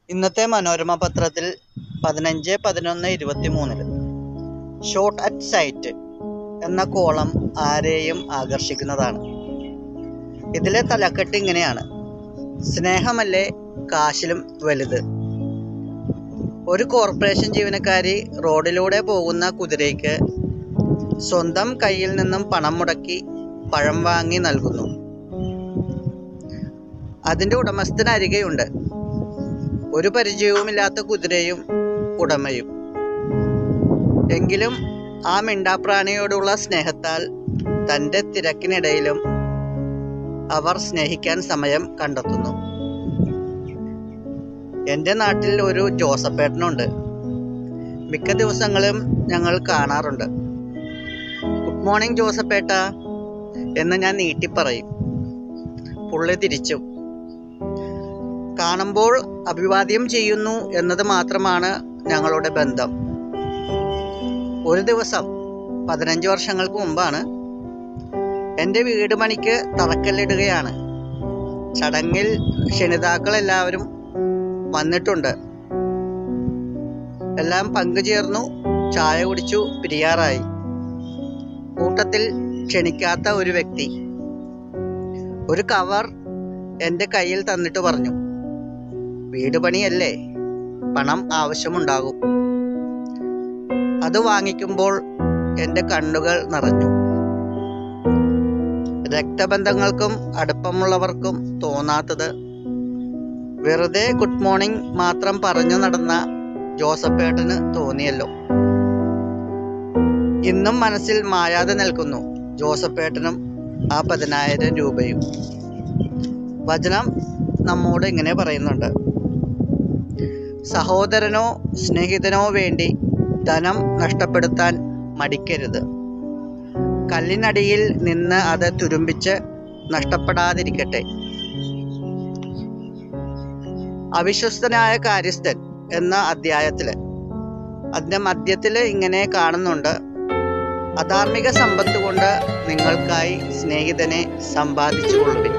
ഇന്നത്തെ മനോരമ പത്രത്തിൽ 15/11/23 shot at sight എന്ന കോളം ആരെയും ആകർഷിക്കുന്നതാണ്. ഇതിലെ തലക്കെട്ട് ഇങ്ങനെയാണ്: സ്നേഹമല്ലേ കാശിലും വലുത്. ഒരു കോർപ്പറേഷൻ ജീവനക്കാരി റോഡിലൂടെ പോകുന്ന കുതിരയ്ക്ക് സ്വന്തം കയ്യിൽ നിന്നും പണം മുടക്കി പഴം വാങ്ങി നൽകുന്നു. അതിൻ്റെ ഉടമസ്ഥനരികെയുണ്ട് ഒരു പരിചയവുമില്ലാത്ത കുതിരയും ഉടമയും. എങ്കിലും ആ മിണ്ടാപ്രാണിയോടുള്ള സ്നേഹത്താൽ തൻ്റെ തിരക്കിനിടയിലും അവർ സ്നേഹിക്കാൻ സമയം കണ്ടെത്തുന്നു. എൻ്റെ നാട്ടിൽ ഒരു ജോസപ്പേട്ടനുണ്ട്. മിക്ക ദിവസങ്ങളും ഞങ്ങൾ കാണാറുണ്ട്. ഗുഡ് മോർണിംഗ് ജോസപ്പേട്ട എന്ന് ഞാൻ നീട്ടിപ്പറയും. പുള്ളി തിരിച്ചും. കാണുമ്പോൾ അഭിവാദ്യം ചെയ്യുന്നു എന്നത് മാത്രമാണ് ഞങ്ങളുടെ ബന്ധം. ഒരു ദിവസം 15 വർഷങ്ങൾക്ക് മുമ്പാണ്. എൻ്റെ വീട് പണിക്ക് തറക്കല്ലിടുകയാണ്. ചടങ്ങിൽ ക്ഷണിതാക്കൾ എല്ലാവരും വന്നിട്ടുണ്ട്. എല്ലാം പങ്കുചേർന്നു, ചായ കുടിച്ചു, പിരിയാറായി. കൂട്ടത്തിൽ ക്ഷണിക്കാത്ത ഒരു വ്യക്തി ഒരു കവർ എൻ്റെ കയ്യിൽ തന്നിട്ട് പറഞ്ഞു, വീട് പണിയല്ലേ, പണം ആവശ്യമുണ്ടാകും. അത് വാങ്ങിക്കുമ്പോൾ എൻ്റെ കണ്ണുകൾ നിറഞ്ഞു. രക്തബന്ധങ്ങൾക്കും അടുപ്പമുള്ളവർക്കും തോന്നാത്തത് വെറുതെ ഗുഡ് മോർണിംഗ് മാത്രം പറഞ്ഞു നടന്ന ജോസപ്പേട്ടന് തോന്നിയല്ലോ. ഇന്നും മനസ്സിൽ മായാതെ നിൽക്കുന്നു ജോസപ്പേട്ടനും ആ 10,000 രൂപയും. വചനം നമ്മോട് ഇങ്ങനെ പറയുന്നുണ്ട്: സഹോദരനോ സ്നേഹിതനോ വേണ്ടി ധനം നഷ്ടപ്പെടുത്താൻ മടിക്കരുത്. കല്ലിനടിയിൽ നിന്ന് അത് തുരുമ്പിച്ച് നഷ്ടപ്പെടാതിരിക്കട്ടെ. അവിശ്വസ്തനായ കാര്യസ്ഥൻ എന്ന അധ്യായത്തില് അതിൻ്റെ മധ്യത്തിൽ ഇങ്ങനെ കാണുന്നുണ്ട്: അധാർമിക സമ്പത്ത് കൊണ്ട് നിങ്ങൾക്കായി സ്നേഹിതനെ സമ്പാദിച്ചു കൊള്ളുവിൻ.